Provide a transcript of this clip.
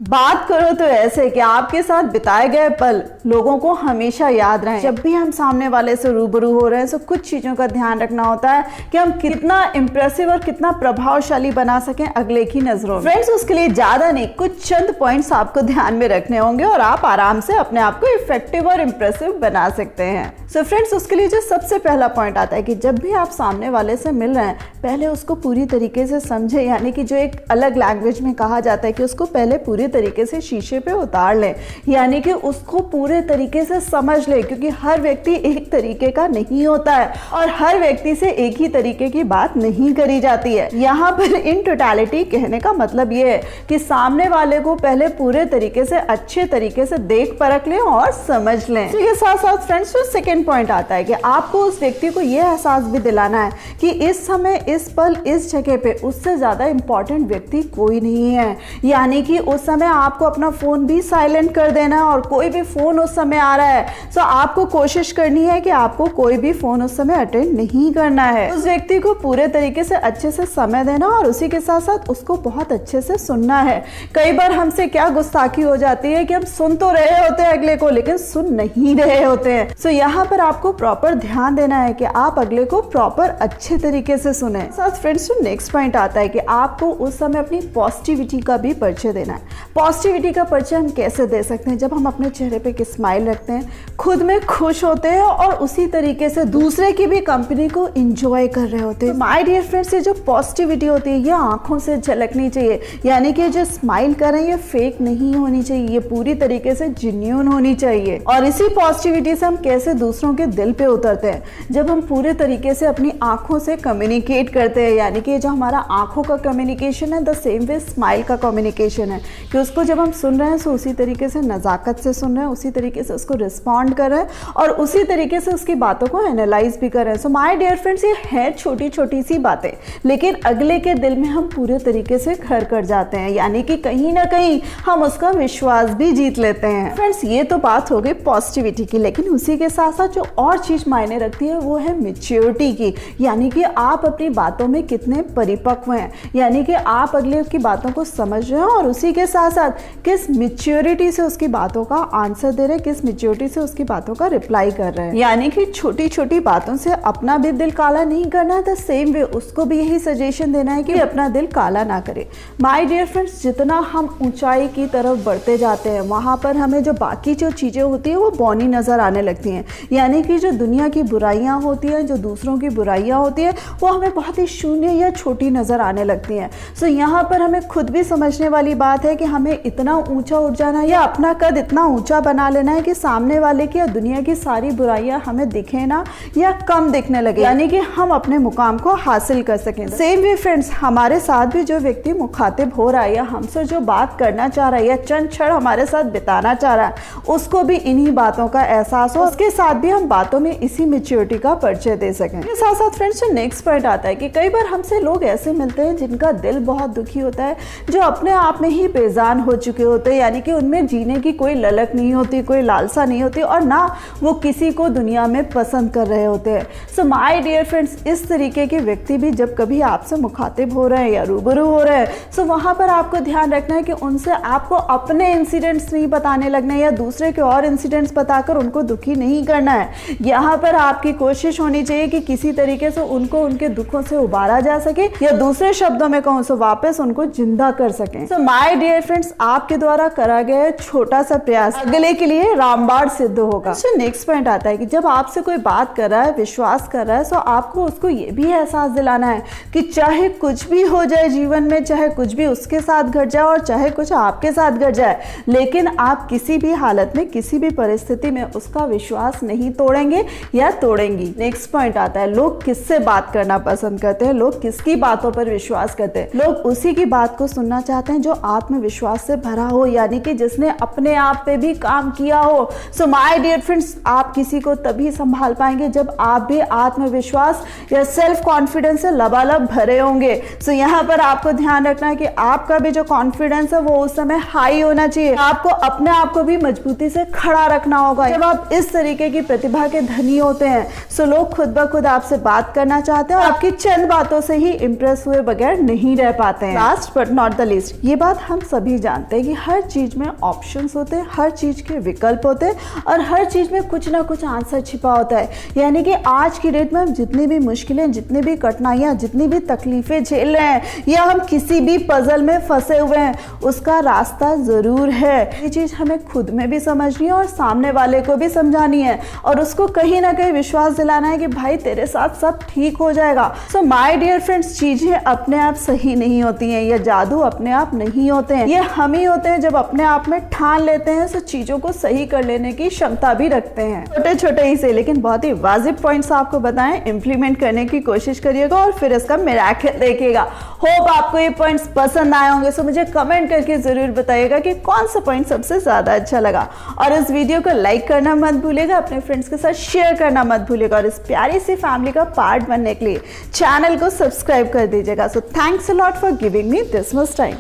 बात करो तो ऐसे कि आपके साथ बिताए गए पल लोगों को हमेशा याद रहें। जब भी हम सामने वाले से रूबरू हो रहे हैं तो कुछ चीज़ों का ध्यान रखना होता है कि हम कितना इंप्रेसिव और कितना प्रभावशाली बना सकें अगले की नज़रों में। फ्रेंड्स, उसके लिए ज़्यादा नहीं, कुछ चंद पॉइंट्स आपको ध्यान में रखने होंगे और आप आराम से अपने आप को इफेक्टिव और इम्प्रेसिव बना सकते हैं। सो फ्रेंड्स, उसके लिए जो सबसे पहला पॉइंट आता है कि जब भी आप सामने वाले से मिल रहे हैं पहले उसको पूरी तरीके से समझें, यानी कि जो एक अलग लैंग्वेज में कहा जाता है कि उसको पहले पूरी तरीके से शीशे पे उतार लें, यानी कि उसको पूरे तरीके से समझ लें, क्योंकि हर व्यक्ति एक तरीके का नहीं होता है और हर व्यक्ति से एक ही तरीके की बात नहीं करी जाती है। यहाँ पर इन टोटलिटी कहने का मतलब ये है कि सामने वाले को पहले पूरे तरीके से अच्छे तरीके से देख परख लें और समझ लें। इसके साथ साथ फ्रेंड्स, जो सेकेंड पॉइंट आता है कि आपको उस व्यक्ति को यह एहसास भी दिलाना है कि इस समय, इस पल, इस जगह पे उससे ज्यादा इंपॉर्टेंट व्यक्ति कोई नहीं है, यानी कि उस समय आपको अपना फोन भी साइलेंट कर देना है और कोई भी फोन उस समय आ रहा है तो आपको कोशिश करनी है कि आपको कोई भी फोन उस समय अटेंड नहीं करना है। उस व्यक्ति को पूरे तरीके से अच्छे से समय देना और उसी के साथ साथ उसको बहुत अच्छे से सुनना है। कई बार हमसे क्या गुस्ताखी हो जाती है कि हम सुन तो रहे होते हैं अगले को लेकिन सुन नहीं रहे होते हैं। सो यहाँ पर आपको प्रॉपर ध्यान देना है कि आप अगले को प्रॉपर अच्छे तरीके से सुने। साथ फ्रेंड्स, जो नेक्स्ट पॉइंट आता है कि आपको उस समय अपनी पॉजिटिविटी का भी परिचय देना है। पॉजिटिविटी का परिचय हम कैसे दे सकते हैं? जब हम अपने चेहरे पे एक स्माइल रखते हैं, खुद में खुश होते हैं और उसी तरीके से दूसरे की भी कंपनी को एंजॉय कर रहे होते हैं। माय डियर फ्रेंड्स, ये जो पॉजिटिविटी होती है ये आंखों से झलकनी चाहिए, यानी कि जो स्माइल कर रहे हैं ये फेक नहीं होनी चाहिए, ये पूरी तरीके से जेन्युइन होनी चाहिए। और इसी पॉजिटिविटी से हम कैसे दूसरों के दिल पे उतरते हैं? जब हम पूरे तरीके से अपनी आंखों से कम्युनिकेट करते हैं, यानी कि जो हमारा आंखों का कम्युनिकेशन है द सेम वे स्माइल का कम्युनिकेशन है, कि उसको जब हम सुन रहे हैं तो उसी तरीके से नज़ाकत से सुन रहे हैं, उसी तरीके से उसको रिस्पॉन्ड कर रहे हैं और उसी तरीके से उसकी बातों को एनालाइज भी कर रहे हैं। सो माय डियर फ्रेंड्स, ये है छोटी छोटी सी बातें लेकिन अगले के दिल में हम पूरे तरीके से घर कर जाते हैं, यानी कि कहीं ना कहीं हम उसका विश्वास भी जीत लेते हैं। फ्रेंड्स, ये तो बात हो गई पॉजिटिविटी की, लेकिन उसी के साथ साथ जो और चीज मायने रखती है वो है मैच्योरिटी की, यानी कि आप अपनी बातों में कितने परिपक्व हैं, यानी कि आप अगले की बातों को समझ रहे हैं और उसी के साथ साथ किस मैच्योरिटी से उसकी बातों का आंसर दे रहे हैं, किस मैच्योरिटी से उसकी बातों का रिप्लाई कर रहे हैं। यानी कि छोटी छोटी बातों से अपना भी दिल काला नहीं करना है, द सेम वे उसको भी यही सजेशन देना है कि अपना दिल काला ना करे। माय डियर फ्रेंड्स, जितना हम ऊंचाई की तरफ बढ़ते जाते हैं वहां पर हमें जो बाकी जो चीजें होती है वो बौनी नजर आने लगती हैं, यानी कि जो दुनिया की बुराइयां होती है, जो दूसरों की बुराइयां होती है वो हमें बहुत ही शून्य या छोटी नजर आने लगती हैं। सो यहाँ पर हमें खुद भी समझने वाली बात है कि हमें इतना ऊंचा उठ जाना या अपना कद इतना ऊंचा बना लेना है कि सामने वाले की या दुनिया की सारी बुराइयां हमें दिखे ना या कम दिखने लगे, यानी कि हम अपने मुकाम को हासिल कर सकें। सेम वे फ्रेंड्स, हमारे साथ भी जो व्यक्ति मुखातिब हो रहा है या हमसे जो बात करना चाह रहा है या चंद क्षण हमारे साथ बिताना चाह रहा है उसको भी इन्हीं बातों का एहसास हो, उसके साथ भी हम बातों में इसी मैच्योरिटी का परिचय दे सकें। इसके साथ साथ फ्रेंड्स, जो नेक्स्ट पॉइंट आता है कि कई बार हमसे लोग ऐसे मिलते हैं जिनका दिल बहुत दुखी होता है, जो अपने आप में ही बेजान हो चुके होते हैं, यानी कि उनमें जीने की कोई ललक नहीं होती, कोई लालसा नहीं होती और ना वो किसी को दुनिया में पसंद कर रहे होते हैं। सो माय डियर फ्रेंड्स, इस तरीके के व्यक्ति भी जब कभी आपसे मुखातिब हो रहे हैं या रूबरू हो रहे हैं सो वहां पर आपको ध्यान रखना है कि उनसे आपको अपने इंसिडेंट्स नहीं बताने लगने या दूसरे के और इंसिडेंट्स बताकर उनको दुखी नहीं करना है। यहाँ पर आपकी कोशिश होनी चाहिए कि किसी तरीके से उनको उनके दुखों से उबारा जा सके या दूसरे शब्दों में कहूँ तो वापस उनको जिंदा कर सकें। सो माय डियर फ्रेंड्स, आपके द्वारा करा गया छोटा सा प्रयास अगले के लिए रामबाण सिद्ध होगा। नेक्स्ट पॉइंट आता है कि जब आपसे कोई बात कर रहा है, विश्वास कर रहा है, तो आपको उसको ये भी एहसास दिलाना है कि चाहे कुछ भी हो जाए जीवन में, चाहे कुछ भी उसके साथ घट जाए और चाहे कुछ आपके साथ घट जाए, लेकिन आप किसी भी हालत में, किसी भी परिस्थिति में उसका विश्वास नहीं तोड़ेंगे या तोड़ेंगी। नेक्स्ट पॉइंट आता है, लोग किससे बात करना पसंद करते हैं, लोग किसकी बातों पर विश्वास करते हैं? लोग उसी की बात को सुनना चाहते हैं जो आत्मविश्वास से भरा हो, यानी कि जिसने अपने आप पे भी काम किया हो। So my my dear friends, आप किसी को तभी संभाल पाएंगे जब आप भी आत्मविश्वास या सेल्फ कॉन्फिडेंस से लबालब भरे होंगे। सो यहाँ पर आपको ध्यान रखना है कि आपका भी जो कॉन्फिडेंस है वो उस समय हाई होना चाहिए। आपको अपने आप को भी मजबूती से खड़ा रखना होगा। जब आप इस तरीके की प्रतिभा के धनी होते हैं सो लोग खुद ब खुद आपसे बात करना चाहते हैं और आपकी चंद बातों से ही इंप्रेस हुए बगैर नहीं रह पाते हैं। Last but not the least, ये बात हम सभी जानते हैं कि हर चीज में ऑप्शंस होते हैं, हर चीज के विकल्प होते हैं और हर चीज में कुछ ना कुछ आंसर छिपा होता है। यानी कि आज की डेट में हम जितनी भी मुश्किलें, जितनी भी कठिनाइयां, जितनी भी तकलीफें झेल रहे हैं या हम किसी भी पजल में फंसे हुए हैं, उसका रास्ता जरूर है। ये चीज हमें खुद में भी समझनी है और सामने वाले को भी समझानी है और उसको कहीं ना कहीं विश्वास दिलाना है कि भाई तेरे साथ सब ठीक हो जाएगा। सो माय डियर फ्रेंड्स, चीजें अपने आप सही नहीं होती हैं, या जादू अपने आप नहीं होते हैं। ये हम ही होते हैं जब अपने आप में ठान लेते हैं सो चीजों को सही कर लेने की क्षमता भी रखते हैं। छोटे छोटे ही से लेकिन बहुत ही वाजिब पॉइंट्स आपको बताएं, इंप्लीमेंट करने की कोशिश करिएगा और फिर इसका मिरेकल देखिएगा। होप आपको ये पॉइंट्स पसंद आए होंगे। सो मुझे कमेंट करके जरूर बताइएगा कि कौन सा पॉइंट सबसे ज्यादा अच्छा लगा और इस वीडियो को लाइक करना मत भूलिएगा, अपने फ्रेंड्स के साथ शेयर करना मत भूलिएगा और इस प्यारी सी फैमिली का पार्ट बनने के लिए चैनल को सब्सक्राइब कर दीजिएगा। So thanks a lot for giving me this much time.